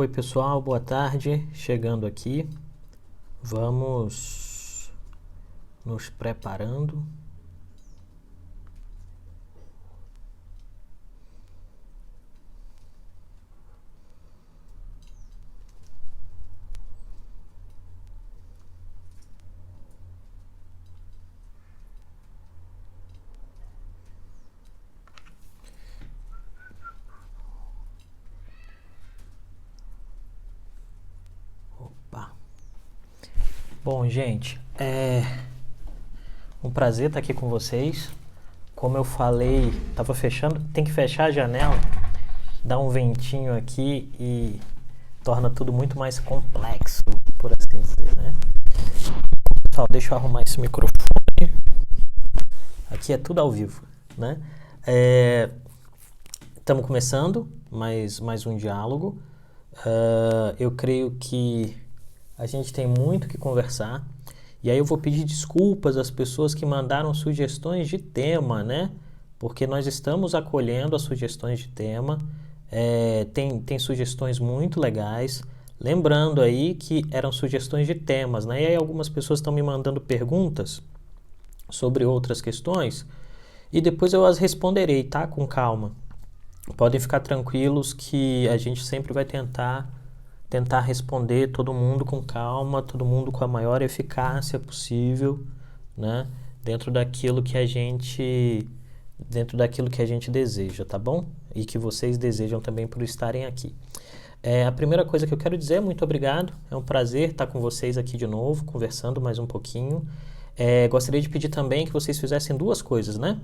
Oi pessoal, boa tarde. Chegando aqui, vamos nos preparando. Opa. Bom, gente, é um prazer estar aqui com vocês. Como eu falei, estava fechando, tem que fechar a janela, dá um ventinho aqui e torna tudo muito mais complexo, por assim dizer, né? Pessoal, deixa eu arrumar esse microfone. Aqui é tudo ao vivo, né? Estamos começando mais um diálogo. Eu creio que a gente tem muito que conversar. E aí eu vou pedir desculpas às pessoas que mandaram sugestões de tema, né? Porque nós estamos acolhendo as sugestões de tema. Tem sugestões muito legais. Lembrando aí que eram sugestões de temas, né? E aí algumas pessoas estão me mandando perguntas sobre outras questões. E depois eu as responderei, tá? Com calma. Podem ficar tranquilos que a gente sempre vai tentar responder todo mundo com calma, todo mundo com a maior eficácia possível, né? Dentro daquilo que a gente deseja, tá bom? E que vocês desejam também por estarem aqui. A primeira coisa que eu quero dizer é muito obrigado. É um prazer estar com vocês aqui de novo, conversando mais um pouquinho. Gostaria de pedir também que vocês fizessem duas coisas, né?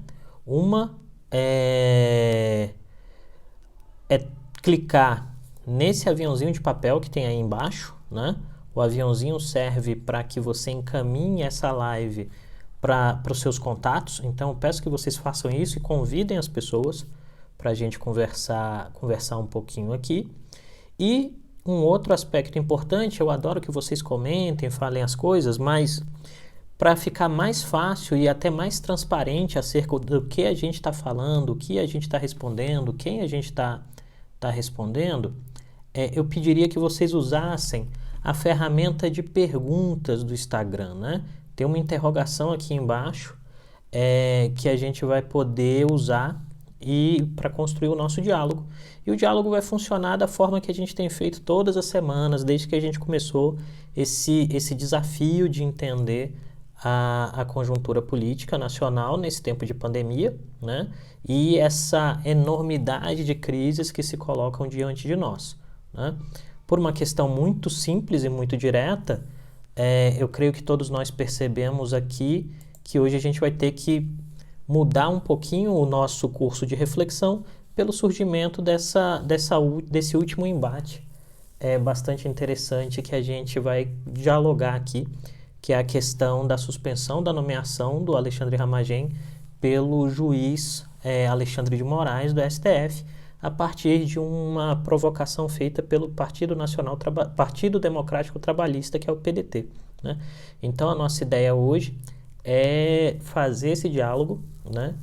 Uma é clicar nesse aviãozinho de papel que tem aí embaixo, né? O aviãozinho serve para que você encaminhe essa live para os seus contatos. Então, eu peço que vocês façam isso e convidem as pessoas para a gente conversar um pouquinho aqui. E um outro aspecto importante, eu adoro que vocês comentem, falem as coisas, mas para ficar mais fácil e até mais transparente acerca do que a gente está falando, o que a gente está respondendo, quem a gente está respondendo, eu pediria que vocês usassem a ferramenta de perguntas do Instagram, né? Tem uma interrogação aqui embaixo que a gente vai poder usar para construir o nosso diálogo. E o diálogo vai funcionar da forma que a gente tem feito todas as semanas, desde que a gente começou esse desafio de entender a conjuntura política nacional nesse tempo de pandemia, né? E essa enormidade de crises que se colocam diante de nós, né? Por uma questão muito simples e muito direta, eu creio que todos nós percebemos aqui que hoje a gente vai ter que mudar um pouquinho o nosso curso de reflexão pelo surgimento desse último embate bastante interessante que a gente vai dialogar aqui, que é a questão da suspensão da nomeação do Alexandre Ramagem pelo juiz Alexandre de Moraes, do STF, a partir de uma provocação feita pelo Partido Democrático Trabalhista, que é o PDT, né? Então, a nossa ideia hoje é fazer esse diálogo, né?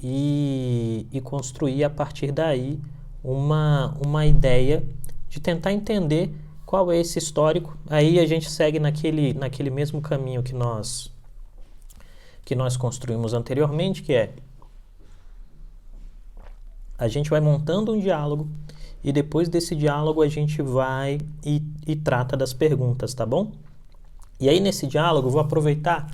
E construir a partir daí uma ideia de tentar entender qual é esse histórico. Aí a gente segue naquele mesmo caminho que nós construímos anteriormente, que é a gente vai montando um diálogo e depois desse diálogo a gente vai e trata das perguntas, tá bom? E aí nesse diálogo eu vou aproveitar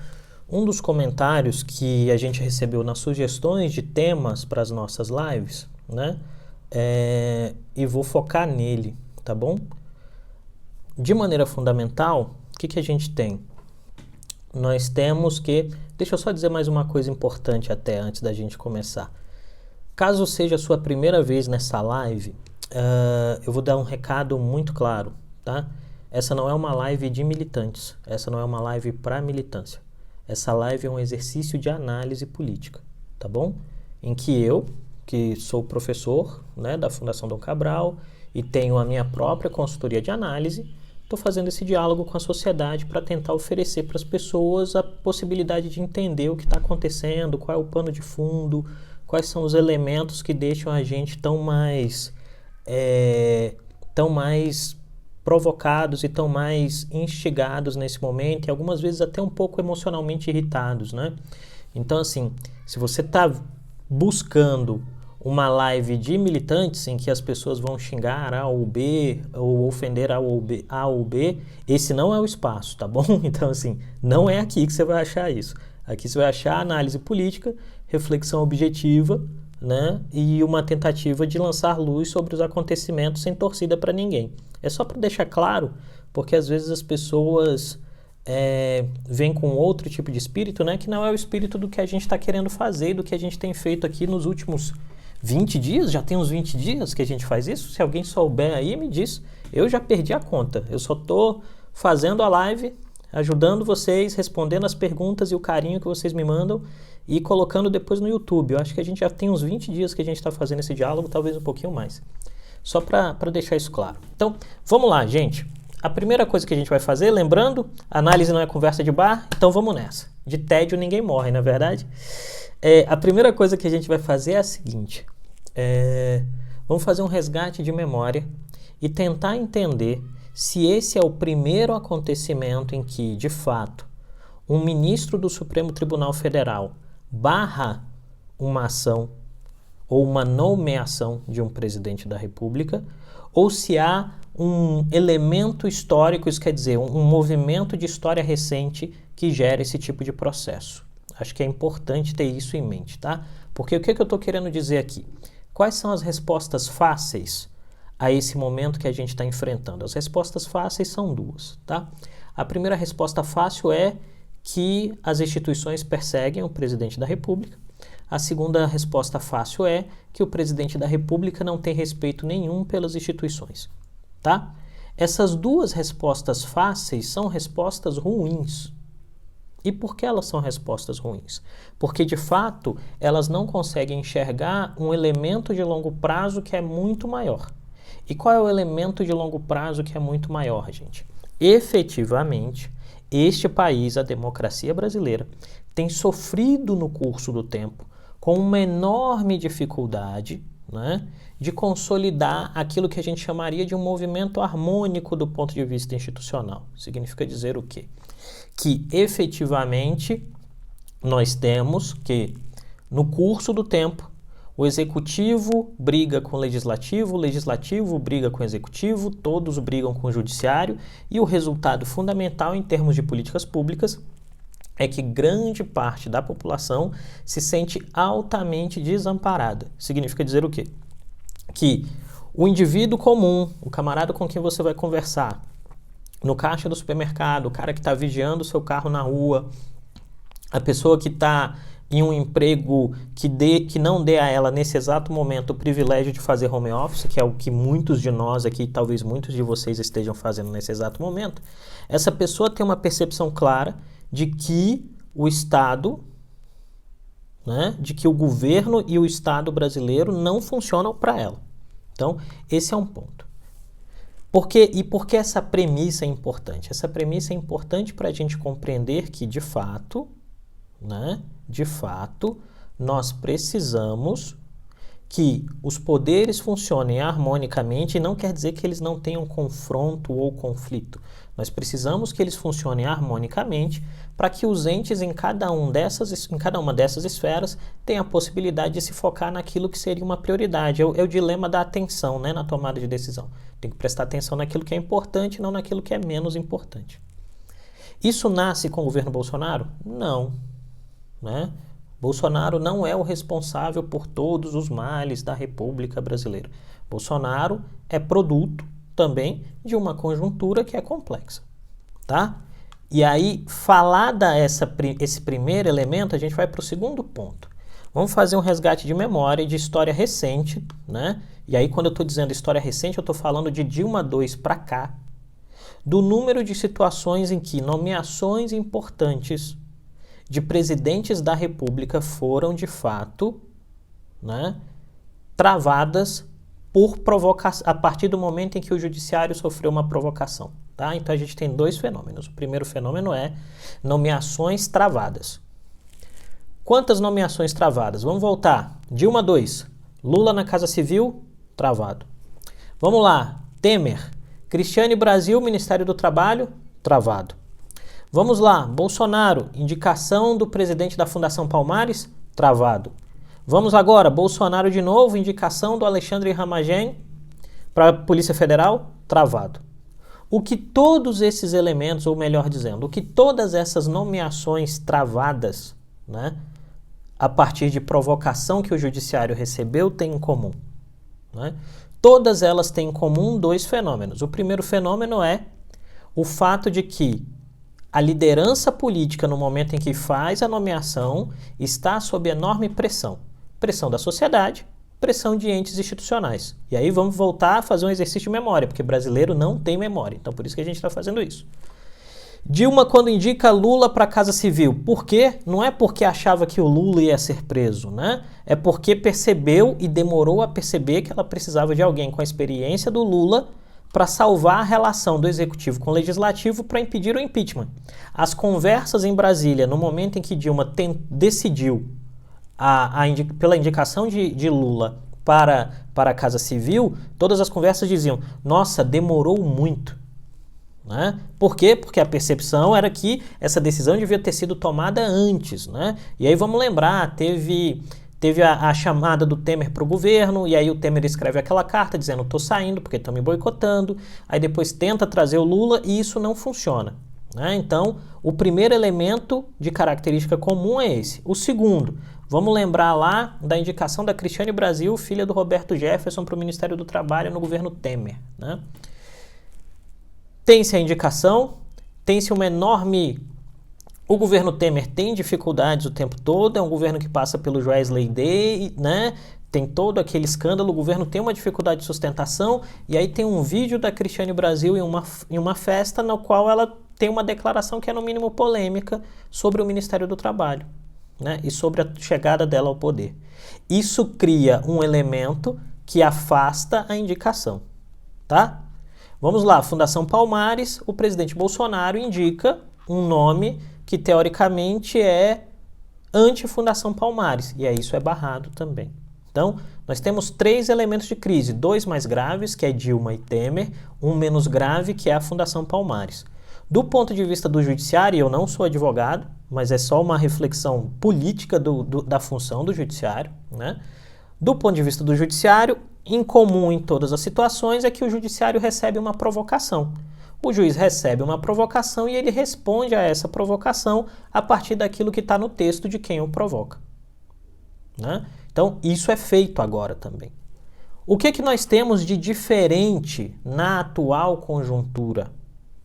um dos comentários que a gente recebeu nas sugestões de temas para as nossas lives, né? E vou focar nele, tá bom? De maneira fundamental, o que a gente tem? Nós temos que... Deixa eu só dizer mais uma coisa importante até antes da gente começar. Caso seja a sua primeira vez nessa live, eu vou dar um recado muito claro, tá? Essa não é uma live de militantes, essa não é uma live para militância. Essa live é um exercício de análise política, tá bom? Em que eu, que sou professor, né, da Fundação Dom Cabral e tenho a minha própria consultoria de análise, estou fazendo esse diálogo com a sociedade para tentar oferecer para as pessoas a possibilidade de entender o que está acontecendo, qual é o pano de fundo, quais são os elementos que deixam a gente tão mais estão mais provocados e estão mais instigados nesse momento e algumas vezes até um pouco emocionalmente irritados, né? Então, assim, se você está buscando uma live de militantes em que as pessoas vão xingar A ou B ou ofender A ou B, esse não é o espaço, tá bom? Então, assim, não é aqui que você vai achar isso. Aqui você vai achar análise política, reflexão objetiva, né? E uma tentativa de lançar luz sobre os acontecimentos sem torcida para ninguém. É só para deixar claro, porque às vezes as pessoas vêm com outro tipo de espírito, né? Que não é o espírito do que a gente está querendo fazer e do que a gente tem feito aqui nos últimos 20 dias, já tem uns 20 dias que a gente faz isso. Se alguém souber aí, me diz. Eu já perdi a conta. Eu só tô fazendo a live, ajudando vocês, respondendo as perguntas e o carinho que vocês me mandam e colocando depois no YouTube. Eu acho que a gente já tem uns 20 dias que a gente está fazendo esse diálogo, talvez um pouquinho mais. Só para deixar isso claro. Então, vamos lá, gente. A primeira coisa que a gente vai fazer, lembrando, análise não é conversa de bar, então vamos nessa. De tédio ninguém morre, não é verdade? A primeira coisa que a gente vai fazer é a seguinte. Vamos fazer um resgate de memória e tentar entender se esse é o primeiro acontecimento em que, de fato, um ministro do Supremo Tribunal Federal barra uma ação ou uma nomeação de um presidente da República, ou se há um elemento histórico, isso quer dizer, um movimento de história recente que gera esse tipo de processo. Acho que é importante ter isso em mente, tá? Porque o que eu estou querendo dizer aqui? Quais são as respostas fáceis a esse momento que a gente está enfrentando? As respostas fáceis são duas, tá? A primeira resposta fácil é que as instituições perseguem o presidente da República. A segunda resposta fácil é que o presidente da República não tem respeito nenhum pelas instituições, tá? Essas duas respostas fáceis são respostas ruins. E por que elas são respostas ruins? Porque, de fato, elas não conseguem enxergar um elemento de longo prazo que é muito maior. E qual é o elemento de longo prazo que é muito maior, gente? Efetivamente, este país, a democracia brasileira, tem sofrido no curso do tempo com uma enorme dificuldade, né, de consolidar aquilo que a gente chamaria de um movimento harmônico do ponto de vista institucional. Significa dizer o quê? Que efetivamente nós temos que, no curso do tempo, o executivo briga com o legislativo briga com o executivo, todos brigam com o judiciário, e o resultado fundamental em termos de políticas públicas é que grande parte da população se sente altamente desamparada. Significa dizer o quê? Que o indivíduo comum, o camarada com quem você vai conversar, no caixa do supermercado, o cara que está vigiando o seu carro na rua, a pessoa que está em um emprego que não dê a ela, nesse exato momento, o privilégio de fazer home office, que é o que muitos de nós aqui, talvez muitos de vocês estejam fazendo nesse exato momento, essa pessoa tem uma percepção clara de que o Estado, né, de que o governo e o Estado brasileiro não funcionam para ela. Então, esse é um ponto. Por que essa premissa é importante? Essa premissa é importante para a gente compreender que, de fato, nós precisamos que os poderes funcionem harmonicamente, e não quer dizer que eles não tenham confronto ou conflito. Nós precisamos que eles funcionem harmonicamente para que os entes em cada uma dessas esferas tenham a possibilidade de se focar naquilo que seria uma prioridade. É o dilema da atenção, né, na tomada de decisão. Tem que prestar atenção naquilo que é importante, não naquilo que é menos importante. Isso nasce com o governo Bolsonaro? Não, né? Bolsonaro não é o responsável por todos os males da República Brasileira. Bolsonaro é produto também de uma conjuntura que é complexa, tá? E aí, esse primeiro elemento, a gente vai para o segundo ponto. Vamos fazer um resgate de memória de história recente, né? E aí, quando eu estou dizendo história recente, eu estou falando de Dilma II para cá, do número de situações em que nomeações importantes de presidentes da República foram, de fato, né, travadas por provocação, a partir do momento em que o judiciário sofreu uma provocação. Tá? Então a gente tem dois fenômenos. O primeiro fenômeno é nomeações travadas. Quantas nomeações travadas? Vamos voltar. Dilma II, Lula na Casa Civil, travado. Vamos lá. Temer, Cristiane Brasil, Ministério do Trabalho, travado. Vamos lá, Bolsonaro, indicação do presidente da Fundação Palmares, travado. Vamos agora, Bolsonaro de novo, indicação do Alexandre Ramagem para a Polícia Federal, travado. O que todos esses elementos, ou melhor dizendo, o que todas essas nomeações travadas, né, a partir de provocação que o judiciário recebeu, têm em comum, né? Todas elas têm em comum dois fenômenos. O primeiro fenômeno é o fato de que a liderança política, no momento em que faz a nomeação, está sob enorme pressão. Pressão da sociedade, pressão de entes institucionais. E aí vamos voltar a fazer um exercício de memória, porque brasileiro não tem memória. Então por isso que a gente está fazendo isso. Dilma, quando indica Lula para a Casa Civil, por quê? Não é porque achava que o Lula ia ser preso, né? É porque percebeu e demorou a perceber que ela precisava de alguém com a experiência do Lula para salvar a relação do Executivo com o Legislativo para impedir o impeachment. As conversas em Brasília, no momento em que Dilma decidiu pela indicação de Lula para a Casa Civil, todas as conversas diziam, nossa, demorou muito. Né? Por quê? Porque a percepção era que essa decisão devia ter sido tomada antes, né? E aí vamos lembrar, teve a chamada do Temer para o governo, e aí o Temer escreve aquela carta dizendo, estou saindo porque estão me boicotando, aí depois tenta trazer o Lula e isso não funciona, né? Então, o primeiro elemento de característica comum é esse. O segundo, vamos lembrar lá da indicação da Cristiane Brasil, filha do Roberto Jefferson, para o Ministério do Trabalho no governo Temer, né? Tem-se a indicação, tem-se uma enorme... O governo Temer tem dificuldades o tempo todo, é um governo que passa pelo Joesley Day, né? Tem todo aquele escândalo, o governo tem uma dificuldade de sustentação, e aí tem um vídeo da Cristiane Brasil em uma festa na qual ela tem uma declaração que é no mínimo polêmica sobre o Ministério do Trabalho, né? E sobre a chegada dela ao poder. Isso cria um elemento que afasta a indicação, tá? Vamos lá, Fundação Palmares, o presidente Bolsonaro indica um nome que teoricamente é anti-Fundação Palmares, e aí isso é barrado também. Então, nós temos 3 elementos de crise, 2 mais graves, que é Dilma e Temer, um menos grave, que é a Fundação Palmares. Do ponto de vista do judiciário, eu não sou advogado, mas é só uma reflexão política da função do judiciário, né? Do ponto de vista do judiciário, em comum em todas as situações é que o judiciário recebe uma provocação. O juiz recebe uma provocação e ele responde a essa provocação a partir daquilo que está no texto de quem o provoca, né? Então, isso é feito agora também. O que nós temos de diferente na atual conjuntura,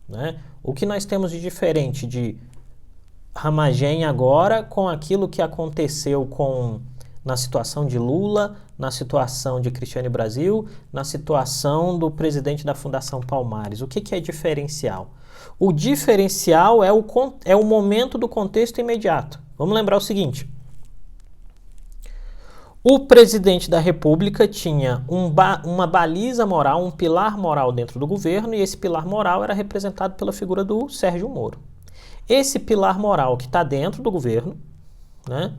né? O que nós temos de diferente de Ramagem agora com aquilo que aconteceu na situação de Lula, na situação de Cristiane Brasil, na situação do presidente da Fundação Palmares? O que é diferencial? O diferencial é o momento do contexto imediato. Vamos lembrar o seguinte. O presidente da República tinha uma baliza moral, um pilar moral dentro do governo, e esse pilar moral era representado pela figura do Sérgio Moro. Esse pilar moral que está dentro do governo, né,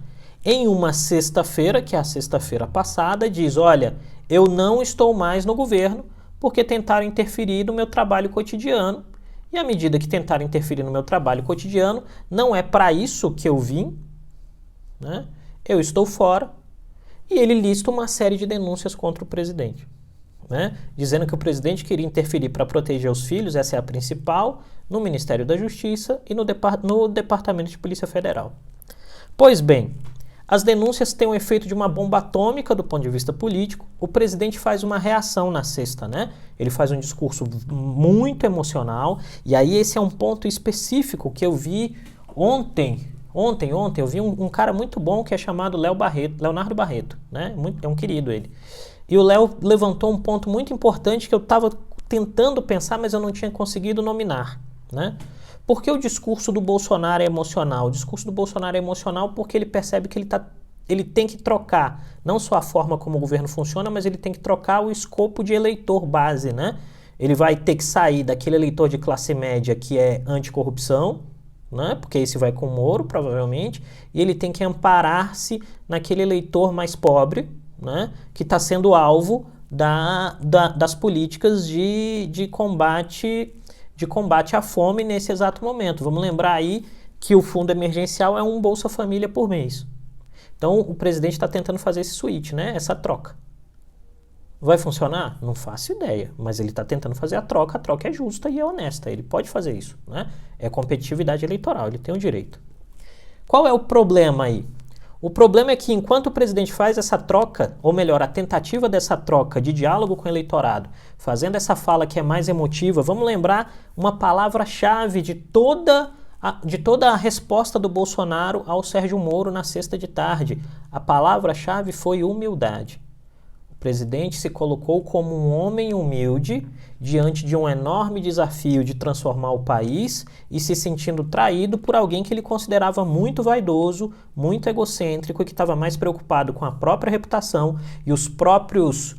em uma sexta-feira, que é a sexta-feira passada, diz, olha, eu não estou mais no governo porque tentaram interferir no meu trabalho cotidiano, e à medida que tentaram interferir no meu trabalho cotidiano, não é para isso que eu vim, né, eu estou fora, e ele lista uma série de denúncias contra o presidente, né, dizendo que o presidente queria interferir para proteger os filhos, essa é a principal, no Ministério da Justiça e no Departamento de Polícia Federal. Pois bem, as denúncias têm o efeito de uma bomba atômica do ponto de vista político. O presidente faz uma reação na sexta, né? Ele faz um discurso muito emocional, e aí esse é um ponto específico que eu vi ontem eu vi um cara muito bom que é chamado Leonardo Barreto, né? É um querido ele. E o Léo levantou um ponto muito importante que eu estava tentando pensar, mas eu não tinha conseguido nominar, né? Porque o discurso do Bolsonaro é emocional? O discurso do Bolsonaro é emocional porque ele percebe que ele tem que trocar, não só a forma como o governo funciona, mas ele tem que trocar o escopo de eleitor base, né? Ele vai ter que sair daquele eleitor de classe média que é anticorrupção, né? Porque esse vai com o Moro, provavelmente, e ele tem que amparar-se naquele eleitor mais pobre, né? Que está sendo alvo das políticas de combate à fome nesse exato momento. Vamos lembrar aí que o fundo emergencial é um Bolsa Família por mês. Então, o presidente está tentando fazer esse switch, né? Essa troca. Vai funcionar? Não faço ideia, mas ele está tentando fazer a troca é justa e é honesta, ele pode fazer isso, né? É competitividade eleitoral, ele tem o direito. Qual é o problema aí? O problema é que enquanto o presidente faz essa troca, ou melhor, a tentativa dessa troca de diálogo com o eleitorado, fazendo essa fala que é mais emotiva, vamos lembrar uma palavra-chave de toda a resposta do Bolsonaro ao Sérgio Moro na sexta de tarde. A palavra-chave foi humildade. O presidente se colocou como um homem humilde diante de um enorme desafio de transformar o país e se sentindo traído por alguém que ele considerava muito vaidoso, muito egocêntrico e que estava mais preocupado com a própria reputação e os próprios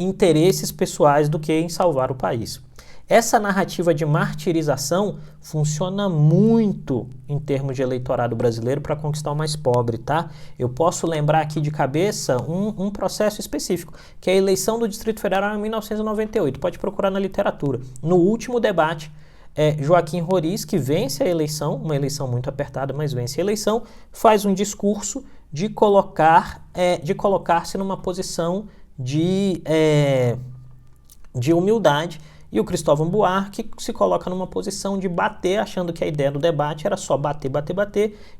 interesses pessoais do que em salvar o país. Essa narrativa de martirização funciona muito em termos de eleitorado brasileiro para conquistar o mais pobre, tá? Eu posso lembrar aqui de cabeça um processo específico, que é a eleição do Distrito Federal em 1998. Pode procurar na literatura. No último debate, Joaquim Roriz, que vence a eleição, uma eleição muito apertada, mas vence a eleição, faz um discurso de colocar-se numa posição de humildade. E o Cristóvão Buarque se coloca numa posição de bater, achando que a ideia do debate era só bater.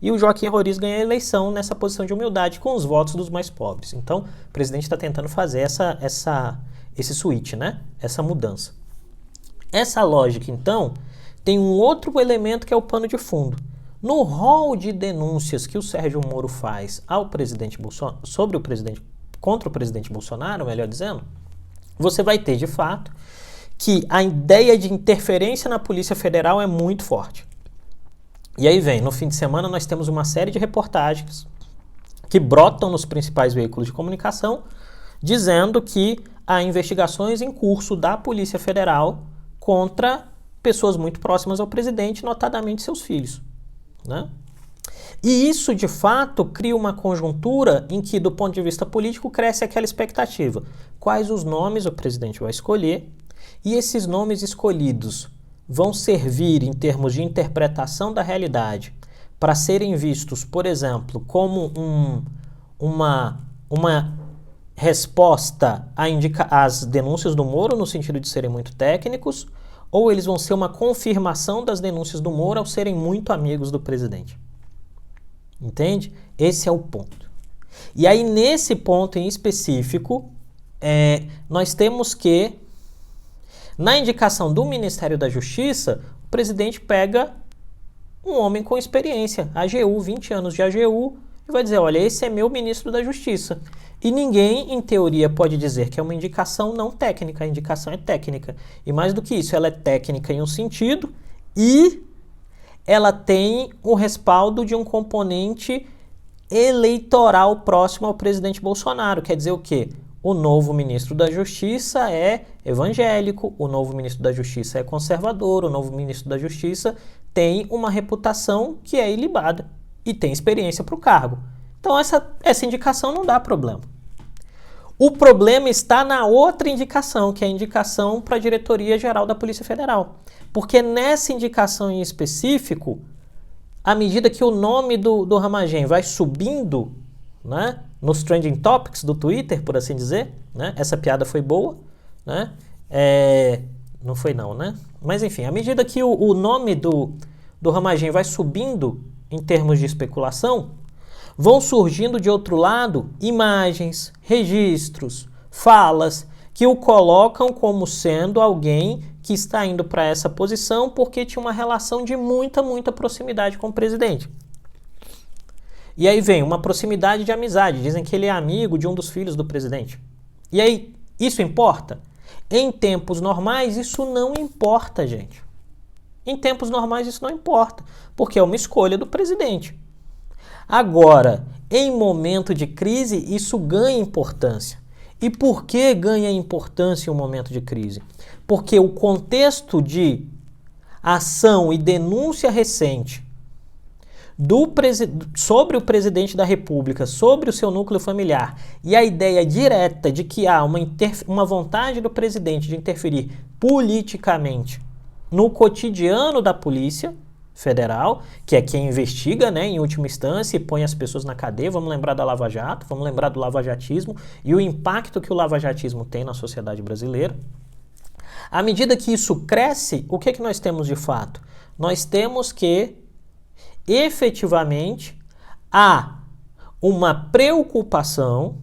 E o Joaquim Roriz ganha a eleição nessa posição de humildade com os votos dos mais pobres. Então, o presidente está tentando fazer esse switch, né? Essa mudança. Essa lógica, então, tem um outro elemento que é o pano de fundo. No rol de denúncias que o Sérgio Moro faz ao presidente Bolsonaro, contra o presidente Bolsonaro, melhor dizendo, você vai ter, de fato, que a ideia de interferência na Polícia Federal é muito forte. E aí no fim de semana nós temos uma série de reportagens que brotam nos principais veículos de comunicação, dizendo que há investigações em curso da Polícia Federal contra pessoas muito próximas ao presidente, notadamente seus filhos, né? E isso, de fato, cria uma conjuntura em que, do ponto de vista político, cresce aquela expectativa. Quais os nomes o presidente vai escolher? E esses nomes escolhidos vão servir, em termos de interpretação da realidade, para serem vistos, por exemplo, como uma resposta às denúncias do Moro, no sentido de serem muito técnicos, ou eles vão ser uma confirmação das denúncias do Moro ao serem muito amigos do presidente. Entende? Esse é o ponto. E aí, nesse ponto em específico, nós temos que, na indicação do Ministério da Justiça, o presidente pega um homem com experiência, AGU, 20 anos de AGU, e vai dizer, olha, esse é meu ministro da Justiça. E ninguém, em teoria, pode dizer que é uma indicação não técnica, a indicação é técnica. E mais do que isso, ela é técnica em um sentido e ela tem o respaldo de um componente eleitoral próximo ao presidente Bolsonaro. Quer dizer o quê? O novo ministro da Justiça é evangélico, o novo ministro da Justiça é conservador, o novo ministro da Justiça tem uma reputação que é ilibada e tem experiência para o cargo. Então essa indicação não dá problema. O problema está na outra indicação, que é a indicação para a Diretoria-Geral da Polícia Federal. Porque nessa indicação em específico, à medida que o nome do Ramagem vai subindo, né, nos trending topics do Twitter, por assim dizer, né, essa piada foi boa, né, não foi não, né? Mas enfim, à medida que o nome do Ramagem vai subindo em termos de especulação, vão surgindo de outro lado imagens, registros, falas que o colocam como sendo alguém que está indo para essa posição porque tinha uma relação de muita proximidade com o presidente. E aí vem uma proximidade de amizade, dizem que ele é amigo de um dos filhos do presidente. E aí, isso importa? Em tempos normais, isso não importa, gente. Em tempos normais, isso não importa, porque é uma escolha do presidente. Agora, em momento de crise, isso ganha importância. E por que ganha importância em um momento de crise? Porque o contexto de ação e denúncia recente sobre o presidente da República, sobre o seu núcleo familiar, e a ideia direta de que há uma vontade do presidente de interferir politicamente no cotidiano da Polícia Federal, que é quem investiga, né, em última instância, e põe as pessoas na cadeia. Vamos lembrar da Lava Jato, vamos lembrar do lavajatismo e o impacto que o lavajatismo tem na sociedade brasileira. À medida que isso cresce, o que nós temos de fato? Nós temos que, efetivamente, há uma preocupação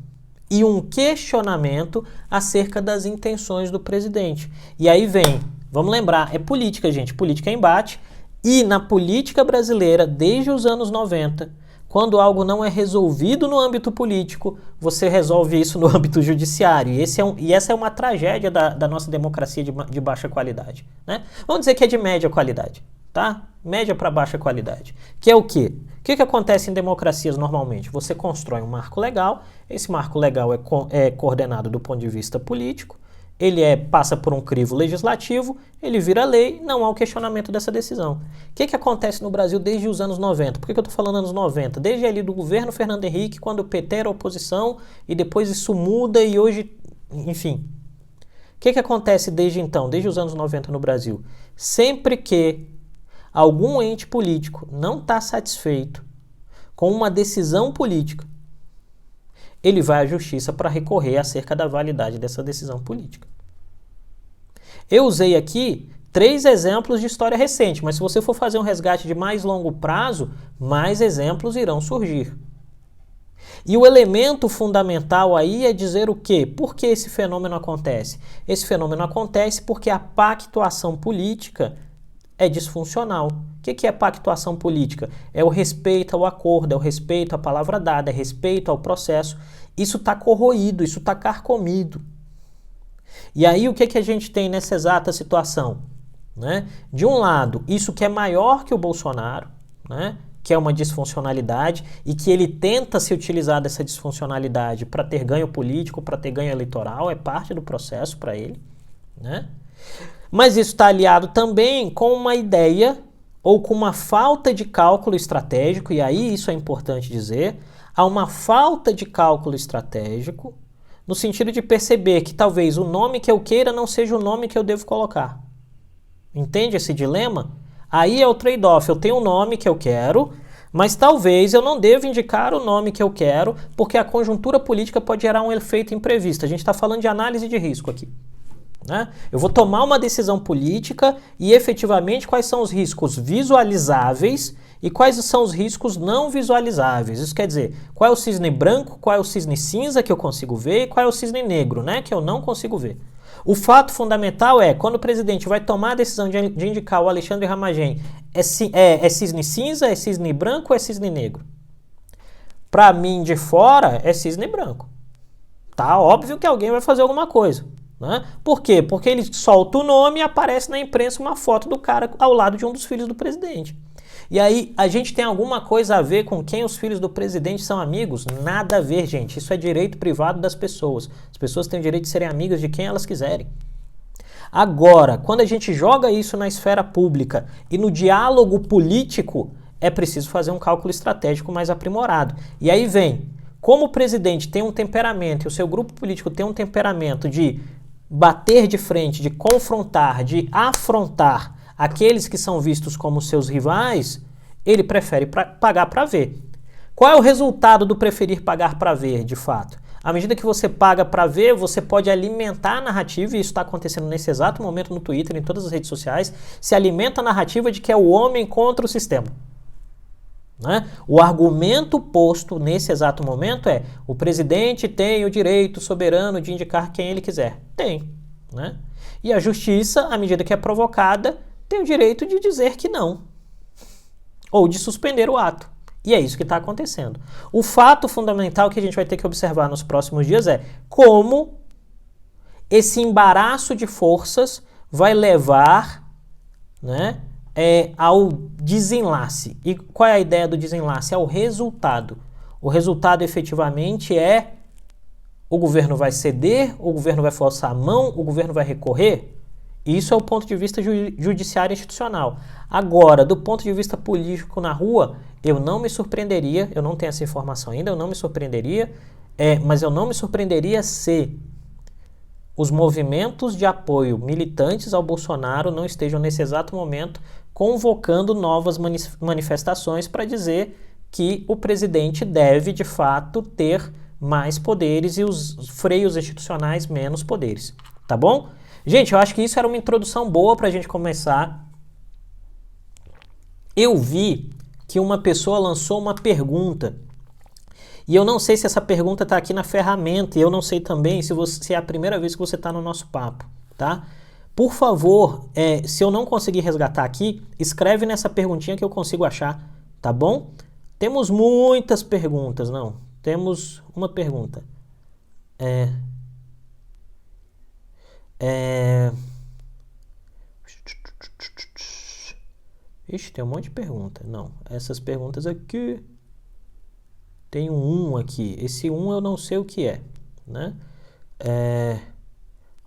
e um questionamento acerca das intenções do presidente. E aí vem, vamos lembrar, é política, gente, política é embate. E na política brasileira, desde os anos 90, quando algo não é resolvido no âmbito político, você resolve isso no âmbito judiciário. E essa é uma tragédia da nossa democracia de baixa qualidade, né? Vamos dizer que é de média qualidade, tá? Média para baixa qualidade. Que é o quê? O que acontece em democracias normalmente? Você constrói um marco legal, esse marco legal é coordenado do ponto de vista político, ele passa por um crivo legislativo, ele vira lei, não há o questionamento dessa decisão. O que acontece no Brasil desde os anos 90? Por que eu estou falando anos 90? Desde ali do governo Fernando Henrique, quando o PT era oposição, e depois isso muda e hoje, enfim. O que acontece desde então, desde os anos 90 no Brasil? Sempre que algum ente político não está satisfeito com uma decisão política, ele vai à justiça para recorrer acerca da validade dessa decisão política. Eu usei aqui 3 exemplos de história recente, mas se você for fazer um resgate de mais longo prazo, mais exemplos irão surgir. E o elemento fundamental aí é dizer o quê? Por que esse fenômeno acontece? Esse fenômeno acontece porque a pactuação política é disfuncional. O que é pactuação política? É o respeito ao acordo, é o respeito à palavra dada, é respeito ao processo. Isso está corroído, isso está carcomido. E aí o que a gente tem nessa exata situação? Né? De um lado, isso que é maior que o Bolsonaro, né? Que é uma disfuncionalidade e que ele tenta se utilizar dessa disfuncionalidade para ter ganho político, para ter ganho eleitoral, é parte do processo para ele, né? Mas isso está aliado também com uma ideia ou com uma falta de cálculo estratégico, e aí isso é importante dizer, há uma falta de cálculo estratégico no sentido de perceber que talvez o nome que eu queira não seja o nome que eu devo colocar. Entende esse dilema? Aí é o trade-off, eu tenho um nome que eu quero, mas talvez eu não deva indicar o nome que eu quero, porque a conjuntura política pode gerar um efeito imprevisto. A gente está falando de análise de risco aqui. Né? Eu vou tomar uma decisão política e efetivamente quais são os riscos visualizáveis e quais são os riscos não visualizáveis. Isso quer dizer, qual é o cisne branco, qual é o cisne cinza que eu consigo ver e qual é o cisne negro, né, que eu não consigo ver. O fato fundamental é, quando o presidente vai tomar a decisão de indicar o Alexandre Ramagem, é cisne cinza, é cisne branco ou é cisne negro? Para mim, de fora, é cisne branco. Tá óbvio que alguém vai fazer alguma coisa. Né? Por quê? Porque ele solta o nome e aparece na imprensa uma foto do cara ao lado de um dos filhos do presidente. E aí, a gente tem alguma coisa a ver com quem os filhos do presidente são amigos? Nada a ver, gente. Isso é direito privado das pessoas. As pessoas têm o direito de serem amigas de quem elas quiserem. Agora, quando a gente joga isso na esfera pública e no diálogo político, é preciso fazer um cálculo estratégico mais aprimorado. E aí vem, como o presidente tem um temperamento e o seu grupo político tem um temperamento de bater de frente, de confrontar, de afrontar aqueles que são vistos como seus rivais, ele prefere pagar para ver. Qual é o resultado do preferir pagar para ver, de fato? À medida que você paga para ver, você pode alimentar a narrativa, e isso está acontecendo nesse exato momento no Twitter, em todas as redes sociais, se alimenta a narrativa de que é o homem contra o sistema. Né? O argumento posto nesse exato momento é: o presidente tem o direito soberano de indicar quem ele quiser. Tem. Né? E a justiça, à medida que é provocada, tem o direito de dizer que não. Ou de suspender o ato. E é isso que está acontecendo. O fato fundamental que a gente vai ter que observar nos próximos dias é como esse embaraço de forças vai levar, né, ao desenlace. E qual é a ideia do desenlace? É o resultado. O resultado efetivamente é: o governo vai ceder, o governo vai forçar a mão, o governo vai recorrer? Isso é o ponto de vista judiciário institucional. Agora, do ponto de vista político na rua, Eu não me surpreenderia, eu não tenho essa informação ainda, eu não me surpreenderia, mas eu não me surpreenderia se os movimentos de apoio militantes ao Bolsonaro não estejam nesse exato momento convocando novas manifestações para dizer que o presidente deve, de fato, ter mais poderes e os freios institucionais menos poderes. Tá bom? Gente, eu acho que isso era uma introdução boa para a gente começar. Eu vi que uma pessoa lançou uma pergunta e eu não sei se essa pergunta está aqui na ferramenta e eu não sei também se é a primeira vez que você está no nosso papo, tá? Por favor, se eu não conseguir resgatar aqui, escreve nessa perguntinha que eu consigo achar, tá bom? Temos muitas perguntas, não. Temos uma pergunta. Ixi, tem um monte de pergunta. Não, essas perguntas aqui... Tem um aqui. Esse eu não sei o que é, né?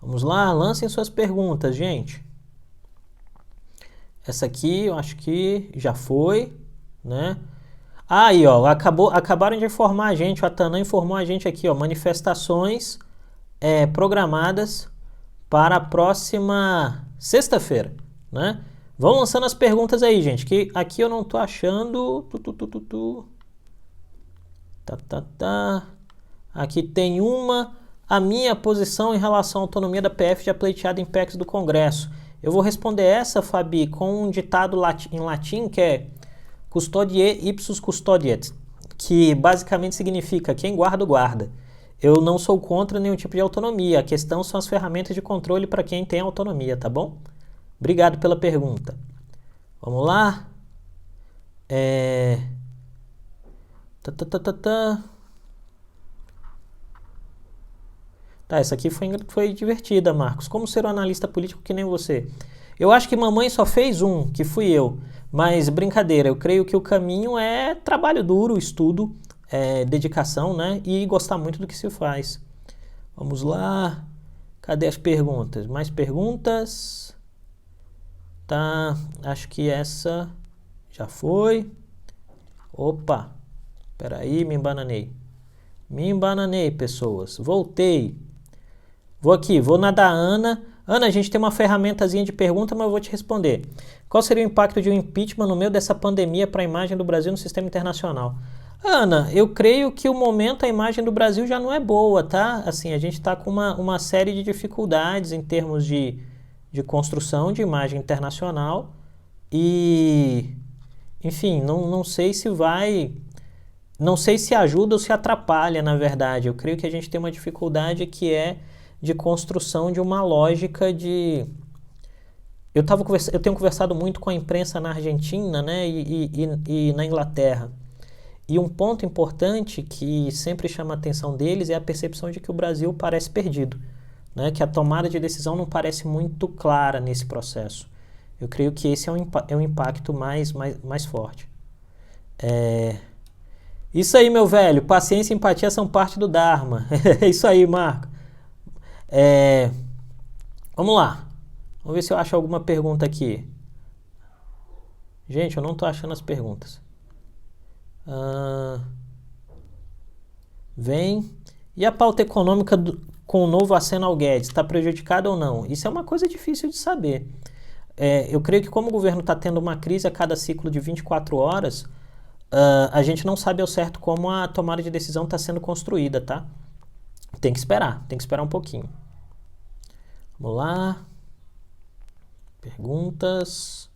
Vamos lá, lancem suas perguntas, gente. Essa aqui eu acho que já foi, né? Aí, ó, acabaram de informar a gente, a Tanã informou a gente aqui, ó, manifestações programadas para a próxima sexta-feira, né? Vão lançando as perguntas aí, gente, que aqui eu não tô achando... Aqui tem uma... A minha posição em relação à autonomia da PF já pleiteada em PECs do Congresso. Eu vou responder essa, Fabi, com um ditado em latim que é custodiae ipsus custodiet, que basicamente significa quem guarda, guarda. Eu não sou contra nenhum tipo de autonomia. A questão são as ferramentas de controle para quem tem autonomia, tá bom? Obrigado pela pergunta. Vamos lá. Tá, essa aqui foi divertida, Marcos. Como ser um analista político que nem você? Eu acho que mamãe só fez um, que fui eu. Mas brincadeira, eu creio que o caminho é trabalho duro, estudo, dedicação, né? E gostar muito do que se faz. Vamos lá. Cadê as perguntas? Mais perguntas? Tá, acho que essa já foi. Opa, peraí, me embananei. Me embananei, pessoas. Voltei. Vou na da Ana. Ana, a gente tem uma ferramentazinha de pergunta, mas eu vou te responder. Qual seria o impacto de um impeachment no meio dessa pandemia para a imagem do Brasil no sistema internacional? Ana, eu creio que o momento a imagem do Brasil já não é boa, tá? Assim, a gente está com uma série de dificuldades em termos de construção de imagem internacional e, enfim, não sei se vai... Não sei se ajuda ou se atrapalha, na verdade. Eu creio que a gente tem uma dificuldade que é de construção de uma lógica de... Eu tenho conversado muito com a imprensa na Argentina, né, e na Inglaterra. E um ponto importante que sempre chama a atenção deles é a percepção de que o Brasil parece perdido, né, que a tomada de decisão não parece muito clara nesse processo. Eu creio que esse é um impacto mais forte. Isso aí, meu velho. Paciência e empatia são parte do Dharma. É isso aí, Marco. Vamos lá. Vamos ver se eu acho alguma pergunta aqui. Gente, eu não estou achando as perguntas. Vem. E a pauta econômica com o novo aceno ao Guedes? Está prejudicada ou não? Isso é uma coisa difícil de saber. Eu creio que como o governo está tendo uma crise a cada ciclo de 24 horas... a gente não sabe ao certo como a tomada de decisão está sendo construída, tá? Tem que esperar um pouquinho. Vamos lá. Perguntas.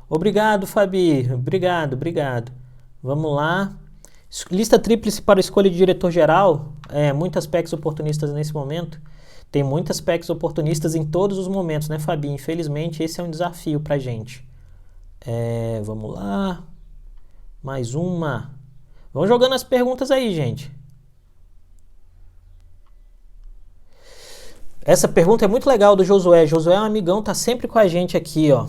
Obrigado, Fabi. Obrigado. Vamos lá. Lista tríplice para escolha de diretor-geral. Muitas PECs oportunistas nesse momento. Tem muitas PECs oportunistas em todos os momentos, né, Fabi? Infelizmente, esse é um desafio pra gente. Vamos lá. Mais uma. Vamos jogando as perguntas aí, gente. Essa pergunta é muito legal do Josué. Josué é um amigão, tá sempre com a gente aqui, ó.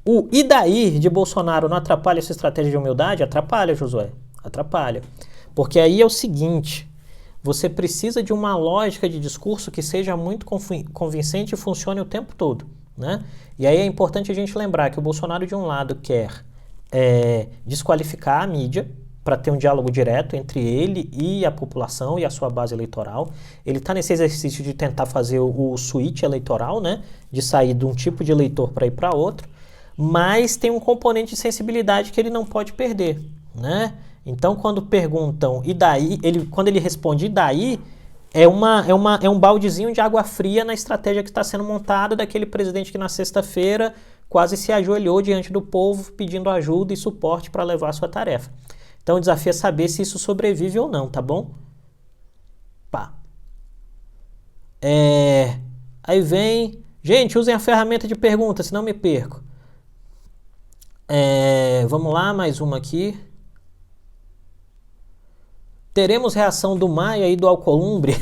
O e daí de Bolsonaro não atrapalha essa estratégia de humildade? Atrapalha, Josué. Atrapalha. Porque aí é o seguinte... Você precisa de uma lógica de discurso que seja muito convincente e funcione o tempo todo, né? E aí é importante a gente lembrar que o Bolsonaro, de um lado, quer desqualificar a mídia para ter um diálogo direto entre ele e a população e a sua base eleitoral. Ele está nesse exercício de tentar fazer o switch eleitoral, né? De sair de um tipo de eleitor para ir para outro, mas tem um componente de sensibilidade que ele não pode perder, né? Então, quando perguntam, e daí? Quando ele responde, e daí? É um baldezinho de água fria na estratégia que está sendo montada daquele presidente que na sexta-feira quase se ajoelhou diante do povo pedindo ajuda e suporte para levar a sua tarefa. Então o desafio é saber se isso sobrevive ou não, tá bom? Pá. Aí vem... Gente, usem a ferramenta de pergunta, senão me perco. Vamos lá, mais uma aqui. Teremos reação do Maia e do Alcolumbre?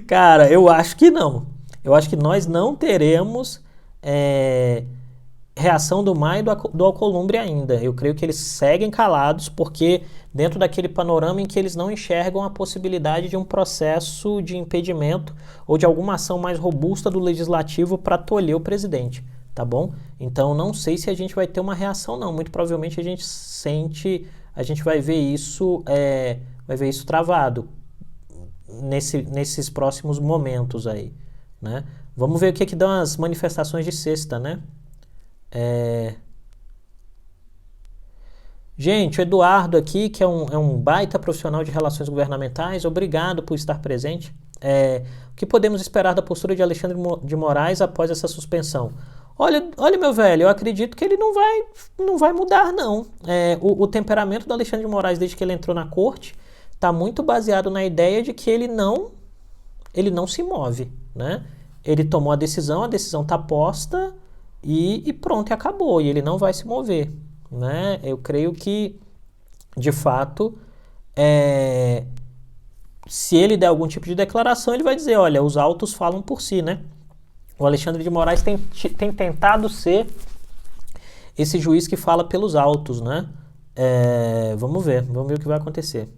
Cara, eu acho que não. Eu acho que nós não teremos reação do Maia e do Alcolumbre ainda. Eu creio que eles seguem calados, porque dentro daquele panorama em que eles não enxergam a possibilidade de um processo de impedimento ou de alguma ação mais robusta do legislativo para tolher o presidente, tá bom? Então não sei se a gente vai ter uma reação não. Muito provavelmente a gente vai ver isso travado nesses próximos momentos aí, né? Vamos ver o que dão as manifestações de sexta, né? Gente, o Eduardo aqui, que é um baita profissional de relações governamentais, obrigado por estar presente. O que podemos esperar da postura de Alexandre de Moraes após essa suspensão? Olha, meu velho, eu acredito que ele não vai mudar, não. O temperamento do Alexandre de Moraes, desde que ele entrou na corte, está muito baseado na ideia de que ele não se move, né? Ele tomou a decisão está posta e pronto, e acabou, e ele não vai se mover, né? Eu creio que, de fato, se ele der algum tipo de declaração, ele vai dizer, olha, os autos falam por si, né? O Alexandre de Moraes tem tentado ser esse juiz que fala pelos autos, né? Vamos ver o que vai acontecer.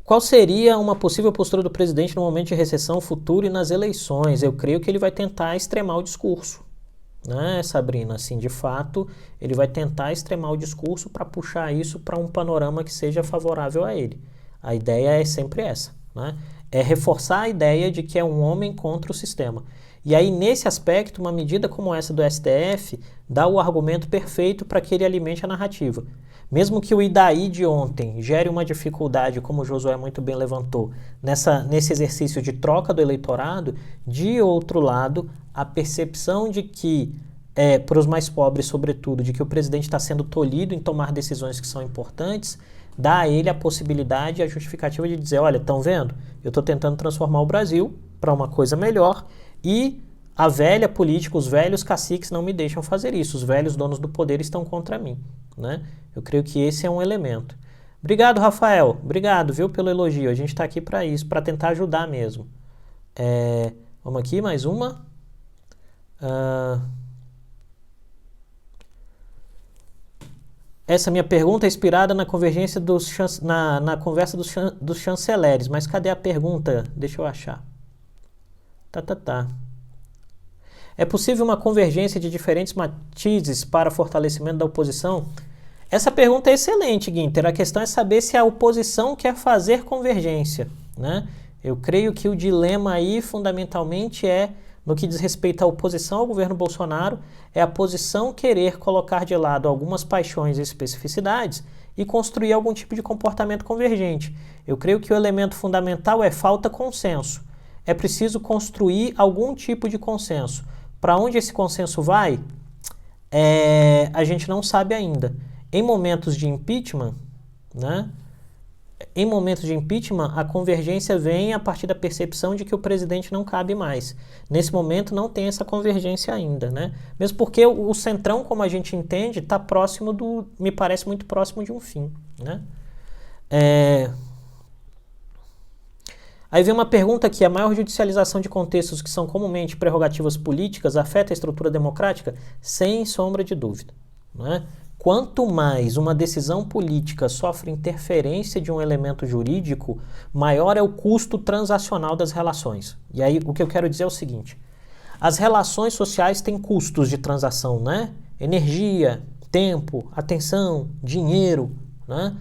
Qual seria uma possível postura do presidente no momento de recessão futuro e nas eleições? Eu creio que ele vai tentar extremar o discurso, né, Sabrina? Assim, de fato, ele vai tentar extremar o discurso para puxar isso para um panorama que seja favorável a ele. A ideia é sempre essa, né? É reforçar a ideia de que é um homem contra o sistema. E aí, nesse aspecto, uma medida como essa do STF dá o argumento perfeito para que ele alimente a narrativa. Mesmo que o Idaí de ontem gere uma dificuldade, como o Josué muito bem levantou, nesse exercício de troca do eleitorado, de outro lado, a percepção de que, para os mais pobres sobretudo, de que o presidente está sendo tolhido em tomar decisões que são importantes, dá a ele a possibilidade e a justificativa de dizer, olha, estão vendo? Eu estou tentando transformar o Brasil para uma coisa melhor e a velha política, os velhos caciques não me deixam fazer isso, os velhos donos do poder estão contra mim, né? Eu creio que esse é um elemento. Obrigado, Rafael. Obrigado, viu, pelo elogio. A gente está aqui para isso, para tentar ajudar mesmo. Vamos aqui, mais uma. Essa minha pergunta é inspirada na convergência na conversa dos chanceleres. Mas cadê a pergunta? Deixa eu achar. Tá. É possível uma convergência de diferentes matizes para fortalecimento da oposição? Essa pergunta é excelente, Guinter. A questão é saber se a oposição quer fazer convergência, né? Eu creio que o dilema aí, fundamentalmente, no que diz respeito à oposição ao governo Bolsonaro, é a posição querer colocar de lado algumas paixões e especificidades e construir algum tipo de comportamento convergente. Eu creio que o elemento fundamental é falta consenso. É preciso construir algum tipo de consenso. Para onde esse consenso vai? A gente não sabe ainda. Em momentos de impeachment, né? Em momentos de impeachment, a convergência vem a partir da percepção de que o presidente não cabe mais. Nesse momento não tem essa convergência ainda, né? Mesmo porque o centrão, como a gente entende, está próximo me parece muito próximo de um fim, né? Aí vem uma pergunta aqui: a maior judicialização de contextos que são comumente prerrogativas políticas afeta a estrutura democrática? Sem sombra de dúvida, né? Quanto mais uma decisão política sofre interferência de um elemento jurídico, maior é o custo transacional das relações. E aí o que eu quero dizer é o seguinte: As relações sociais têm custos de transação, né? Energia, tempo, atenção, dinheiro, né?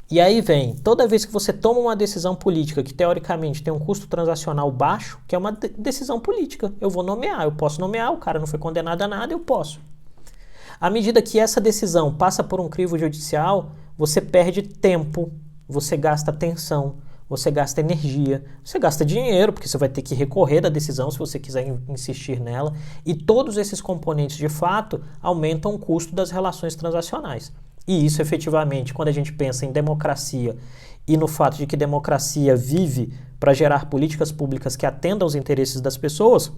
E aí vem, toda vez que você toma uma decisão política que teoricamente tem um custo transacional baixo, que é uma decisão política, eu vou nomear, eu posso nomear, o cara não foi condenado a nada, eu posso. À medida que essa decisão passa por um crivo judicial, você perde tempo, você gasta atenção, você gasta energia, você gasta dinheiro, porque você vai ter que recorrer da decisão se você quiser insistir nela, e todos esses componentes, de fato, aumentam o custo das relações transacionais. E isso, efetivamente, quando a gente pensa em democracia e no fato de que democracia vive para gerar políticas públicas que atendam aos interesses das pessoas,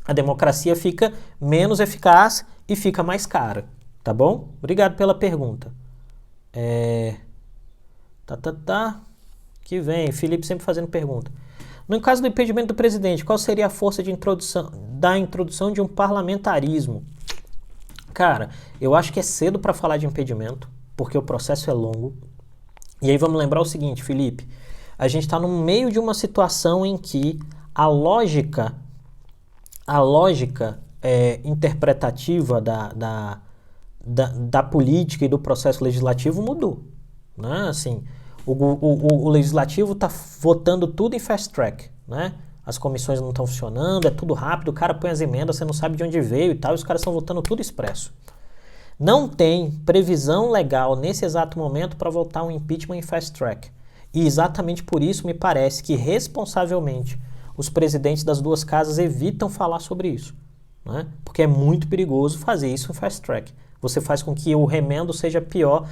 a democracia fica menos eficaz e fica mais cara, tá bom? Obrigado pela pergunta. Que vem, Felipe sempre fazendo pergunta. No caso do impedimento do presidente, qual seria a força de introdução de um parlamentarismo? Cara, eu acho que é cedo para falar de impedimento, porque o processo é longo. E aí vamos lembrar o seguinte, Felipe, a gente está no meio de uma situação em que a lógica interpretativa da política e do processo legislativo mudou, né? Assim, o legislativo está votando tudo em fast track, né? As comissões não estão funcionando, é tudo rápido, o cara põe as emendas, você não sabe de onde veio e tal, e os caras estão votando tudo expresso. Não tem previsão legal nesse exato momento para votar um impeachment em fast track. E exatamente por isso me parece que responsavelmente os presidentes das duas casas evitam falar sobre isso, né? Porque é muito perigoso fazer isso em fast track. Você faz com que o remendo seja pior,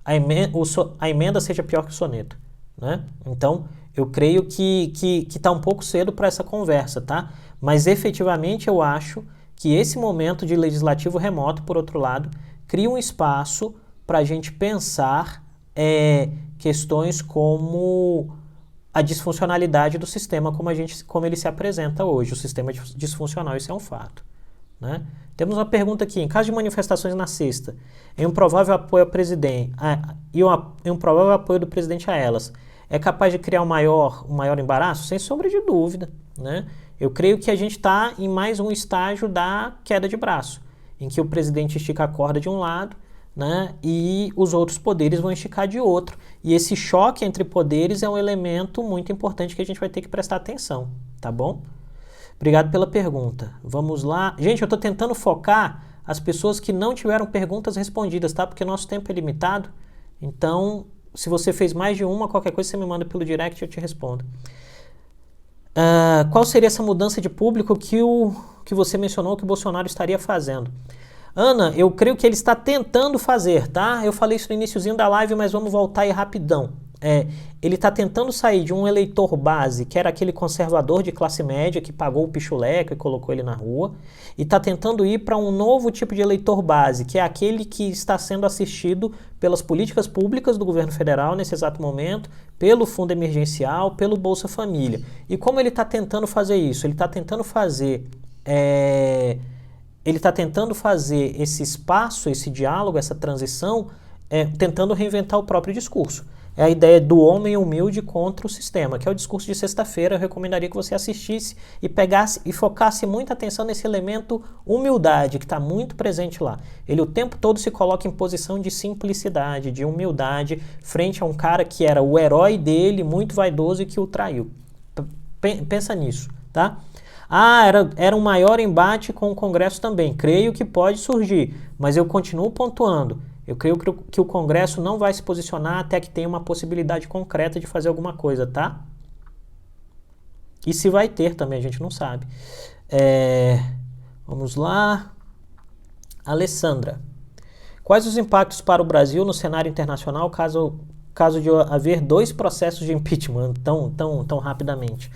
a emenda seja pior que o soneto, né? Então, eu creio que está um pouco cedo para essa conversa, tá? Mas efetivamente eu acho que esse momento de legislativo remoto, por outro lado, cria um espaço para a gente pensar questões como a disfuncionalidade do sistema como ele se apresenta hoje. O sistema disfuncional, isso é um fato, né? Temos uma pergunta aqui. Em caso de manifestações na sexta, em um provável apoio ao presidente e um provável apoio do presidente a elas, é capaz de criar um maior embaraço? Sem sombra de dúvida, né? Eu creio que a gente está em mais um estágio da queda de braço, em que o presidente estica a corda de um lado, né, e os outros poderes vão esticar de outro. E esse choque entre poderes é um elemento muito importante que a gente vai ter que prestar atenção, tá bom? Obrigado pela pergunta. Vamos lá. Gente, eu estou tentando focar as pessoas que não tiveram perguntas respondidas, tá? Porque nosso tempo é limitado. Então, se você fez mais de uma, qualquer coisa você me manda pelo direct e eu te respondo. Qual seria essa mudança de público que você mencionou que o Bolsonaro estaria fazendo? Ana, eu creio que ele está tentando fazer, tá? Eu falei isso no iniciozinho da live, mas vamos voltar aí rapidão. Ele está tentando sair de um eleitor base, que era aquele conservador de classe média que pagou o pichuleco e colocou ele na rua, e está tentando ir para um novo tipo de eleitor base, que é aquele que está sendo assistido pelas políticas públicas do governo federal nesse exato momento, pelo fundo emergencial, pelo Bolsa Família. E como ele está tentando fazer isso? Ele está tentando fazer esse espaço, esse diálogo, essa transição, tentando reinventar o próprio discurso. É a ideia do homem humilde contra o sistema, que é o discurso de sexta-feira. Eu recomendaria que você assistisse e pegasse e focasse muita atenção nesse elemento humildade, que está muito presente lá. Ele o tempo todo se coloca em posição de simplicidade, de humildade, frente a um cara que era o herói dele, muito vaidoso e que o traiu. Pensa nisso, tá? Era um maior embate com o Congresso também. Creio que pode surgir, mas eu continuo pontuando. Eu creio que o Congresso não vai se posicionar até que tenha uma possibilidade concreta de fazer alguma coisa, tá? E se vai ter também, a gente não sabe. Vamos lá. Alessandra. Quais os impactos para o Brasil no cenário internacional caso de haver 2 processos de impeachment tão rapidamente?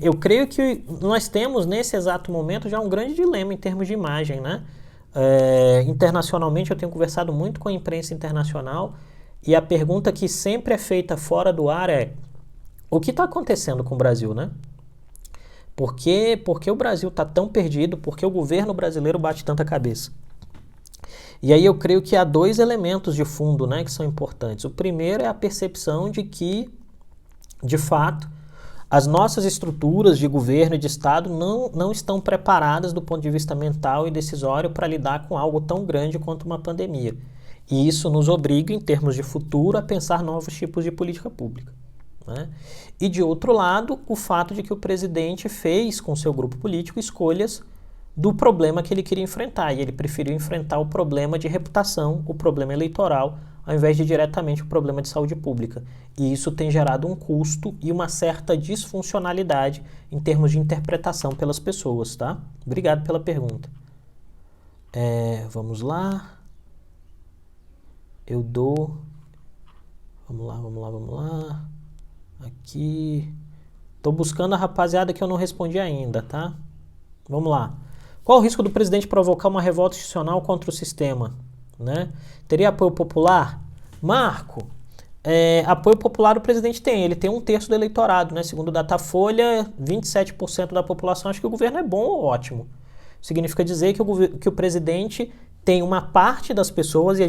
Eu creio que nós temos, nesse exato momento, já um grande dilema em termos de imagem, né? Internacionalmente, eu tenho conversado muito com a imprensa internacional e a pergunta que sempre é feita fora do ar é: o que está acontecendo com o Brasil, né? Por que o Brasil está tão perdido? Por que o governo brasileiro bate tanta cabeça? E aí eu creio que há 2 elementos de fundo, né, que são importantes. O primeiro é a percepção de que, de fato, As nossas estruturas de governo e de Estado não estão preparadas do ponto de vista mental e decisório para lidar com algo tão grande quanto uma pandemia. E isso nos obriga, em termos de futuro, a pensar novos tipos de política pública, né? E, de outro lado, o fato de que o presidente fez, com seu grupo político, escolhas do problema que ele queria enfrentar. E ele preferiu enfrentar o problema de reputação, o problema eleitoral, ao invés de diretamente o problema de saúde pública. E isso tem gerado um custo e uma certa disfuncionalidade em termos de interpretação pelas pessoas, tá? Obrigado pela pergunta. Vamos lá. Eu dou... Vamos lá. Aqui... Tô buscando a rapaziada que eu não respondi ainda, tá? Vamos lá. Qual o risco do presidente provocar uma revolta institucional contra o sistema? Né? Teria apoio popular? Marco, apoio popular o presidente tem. Ele tem 1/3 do eleitorado, né? Segundo o Datafolha, 27% da população acha que o governo é bom ou ótimo. Significa dizer que o presidente tem uma parte das pessoas, e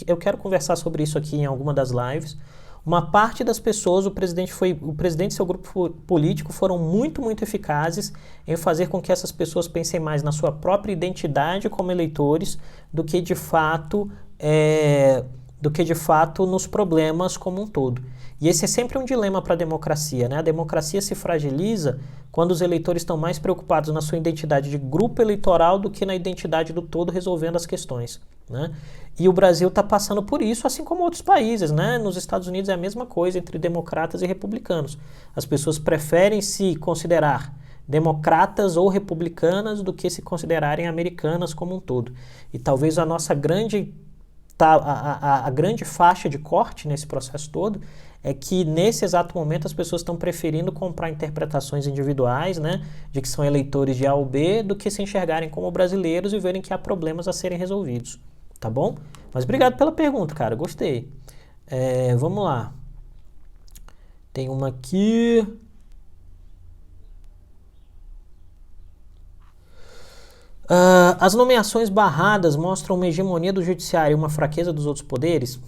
eu quero conversar sobre isso aqui em alguma das lives. Uma parte das pessoas, o presidente e seu grupo político foram muito, muito eficazes em fazer com que essas pessoas pensem mais na sua própria identidade como eleitores do que de fato nos problemas como um todo. E esse é sempre um dilema para a democracia, né? A democracia se fragiliza quando os eleitores estão mais preocupados na sua identidade de grupo eleitoral do que na identidade do todo resolvendo as questões, né? E o Brasil está passando por isso, assim como outros países, né? Nos Estados Unidos é a mesma coisa entre democratas e republicanos. As pessoas preferem se considerar democratas ou republicanas do que se considerarem americanas como um todo. E talvez a nossa grande faixa de corte nesse processo todo é que nesse exato momento as pessoas estão preferindo comprar interpretações individuais, né, de que são eleitores de A ou B, do que se enxergarem como brasileiros e verem que há problemas a serem resolvidos, tá bom? Mas obrigado pela pergunta, cara, gostei. Vamos lá. Tem uma aqui... as nomeações barradas mostram uma hegemonia do judiciário e uma fraqueza dos outros poderes?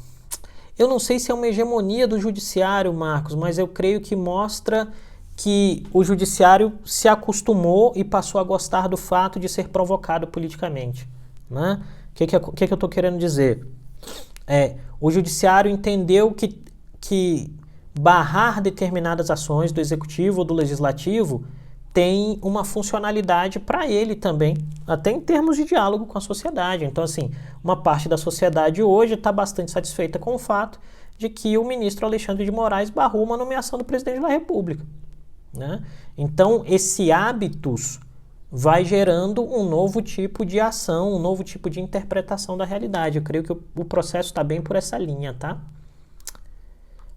Eu não sei se é uma hegemonia do judiciário, Marcos, mas eu creio que mostra que o judiciário se acostumou e passou a gostar do fato de ser provocado politicamente, né? O que eu estou querendo dizer? O judiciário entendeu que barrar determinadas ações do executivo ou do legislativo tem uma funcionalidade para ele também, até em termos de diálogo com a sociedade. Então, assim, uma parte da sociedade hoje está bastante satisfeita com o fato de que o ministro Alexandre de Moraes barrou uma nomeação do presidente da República, né? Então, esse hábitos vai gerando um novo tipo de ação, um novo tipo de interpretação da realidade. Eu creio que o processo está bem por essa linha, tá?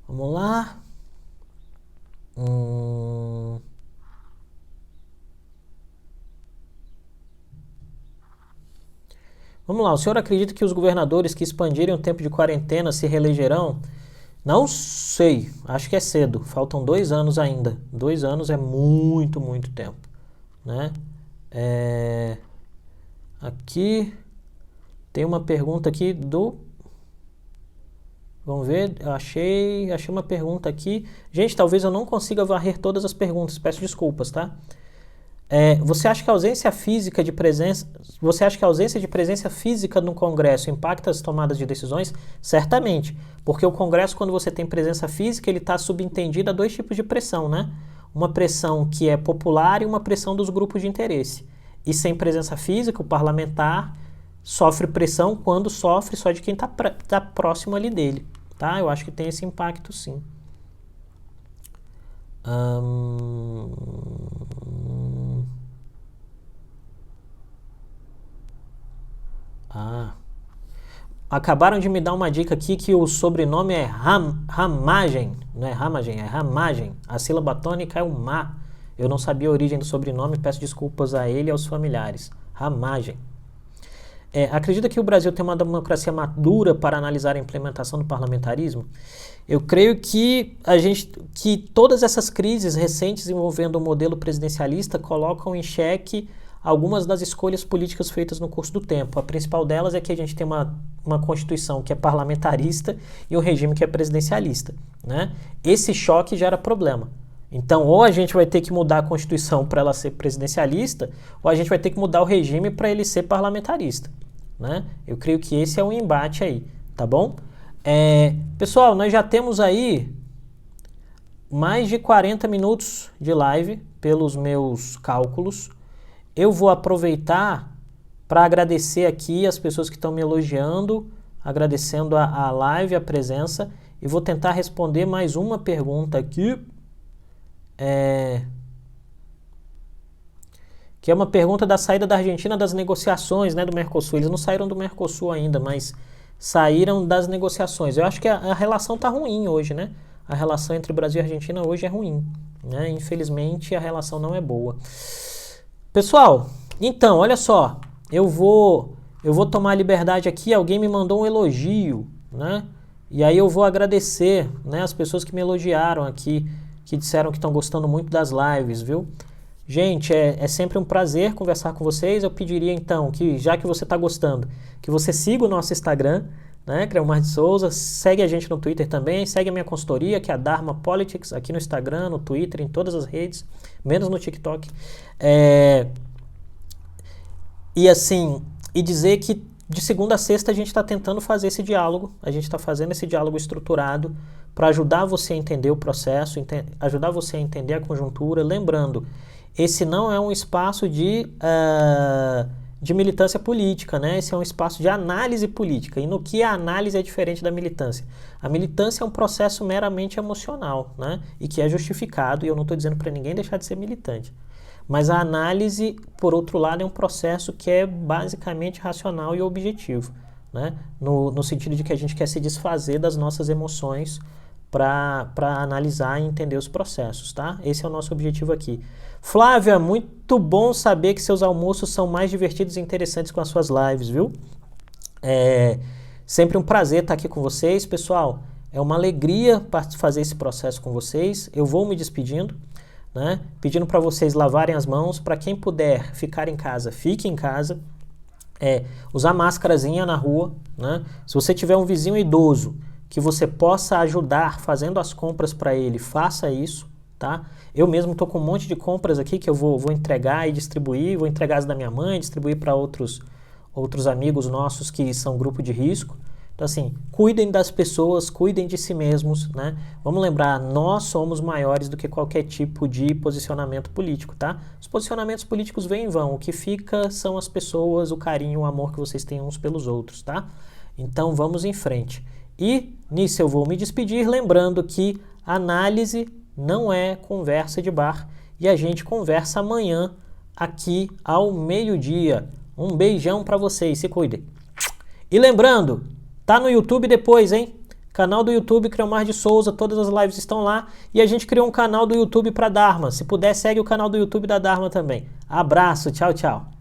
Vamos lá. Vamos lá, o senhor acredita que os governadores que expandirem o tempo de quarentena se reelegerão? Não sei, acho que é cedo, faltam 2 anos ainda. 2 anos é muito, muito tempo, né? Aqui tem uma pergunta aqui do... Vamos ver, eu achei uma pergunta aqui. Gente, talvez eu não consiga varrer todas as perguntas, peço desculpas, tá? Você acha que a ausência de presença física no Congresso impacta as tomadas de decisões? Certamente, porque o Congresso, quando você tem presença física, ele está subentendido a 2 tipos de pressão, né? Uma pressão que é popular e uma pressão dos grupos de interesse. E sem presença física, o parlamentar sofre pressão quando sofre só de quem está próximo ali dele, tá? Eu acho que tem esse impacto, sim. Acabaram de me dar uma dica aqui que o sobrenome é Ramagem, não é Ramagem, é Ramagem. A sílaba tônica é o Ma. Eu não sabia a origem do sobrenome, peço desculpas a ele e aos familiares. Ramagem. Acredita que o Brasil tem uma democracia madura para analisar a implementação do parlamentarismo? Eu creio que todas essas crises recentes envolvendo o modelo presidencialista colocam em xeque algumas das escolhas políticas feitas no curso do tempo. A principal delas é que a gente tem uma Constituição que é parlamentarista e um regime que é presidencialista, né? Esse choque gera problema. Então, ou a gente vai ter que mudar a Constituição para ela ser presidencialista, ou a gente vai ter que mudar o regime para ele ser parlamentarista, né? Eu creio que esse é o embate aí, tá bom? Pessoal, nós já temos aí mais de 40 minutos de live, pelos meus cálculos. Eu vou aproveitar para agradecer aqui as pessoas que estão me elogiando, agradecendo a live, a presença, e vou tentar responder mais uma pergunta aqui, que é uma pergunta da saída da Argentina das negociações, né, do Mercosul. Eles não saíram do Mercosul ainda, mas saíram das negociações. Eu acho que a relação está ruim hoje, né? A relação entre Brasil e Argentina hoje é ruim, né? Infelizmente, a relação não é boa. Pessoal, então, olha só. Eu vou tomar a liberdade aqui. Alguém me mandou um elogio, né? E aí eu vou agradecer, né, as pessoas que me elogiaram aqui, que disseram que estão gostando muito das lives, viu? Gente, é sempre um prazer conversar com vocês. Eu pediria então que, já que você está gostando, que você siga o nosso Instagram, né, Creomar de Souza, segue a gente no Twitter também, segue a minha consultoria, que é a Dharma Politics, aqui no Instagram, no Twitter, em todas as redes, menos no TikTok. E assim, e dizer que de segunda a sexta a gente está tentando fazer esse diálogo, a gente está fazendo esse diálogo estruturado para ajudar você a entender o processo, ajudar você a entender a conjuntura. Lembrando, esse não é um espaço de militância política, né? Esse é um espaço de análise política. E no que a análise é diferente da militância? A militância é um processo meramente emocional, né? E que é justificado, e eu não estou dizendo para ninguém deixar de ser militante. Mas a análise, por outro lado, é um processo que é basicamente racional e objetivo, né? No sentido de que a gente quer se desfazer das nossas emoções para analisar e entender os processos, tá? Esse é o nosso objetivo aqui. Flávia, muito bom saber que seus almoços são mais divertidos e interessantes com as suas lives, viu? Sempre um prazer estar aqui com vocês, pessoal. É uma alegria fazer esse processo com vocês. Eu vou me despedindo, né? Pedindo para vocês lavarem as mãos. Para quem puder ficar em casa, fique em casa. Usar máscarazinha na rua, né? Se você tiver um vizinho idoso que você possa ajudar fazendo as compras para ele, faça isso, tá? Eu mesmo estou com um monte de compras aqui que eu vou entregar e distribuir, vou entregar as da minha mãe, distribuir para outros amigos nossos que são grupo de risco. Então assim, cuidem das pessoas, cuidem de si mesmos, né? Vamos lembrar, nós somos maiores do que qualquer tipo de posicionamento político, tá? Os posicionamentos políticos vêm e vão, o que fica são as pessoas, o carinho, o amor que vocês têm uns pelos outros, tá? Então vamos em frente. E nisso eu vou me despedir, lembrando que análise não é conversa de bar e a gente conversa amanhã aqui ao meio-dia. Um beijão para vocês, se cuidem. E lembrando, tá no YouTube depois, hein? Canal do YouTube Creomar de Souza, todas as lives estão lá e a gente criou um canal do YouTube para Dharma. Se puder, segue o canal do YouTube da Dharma também. Abraço, tchau, tchau.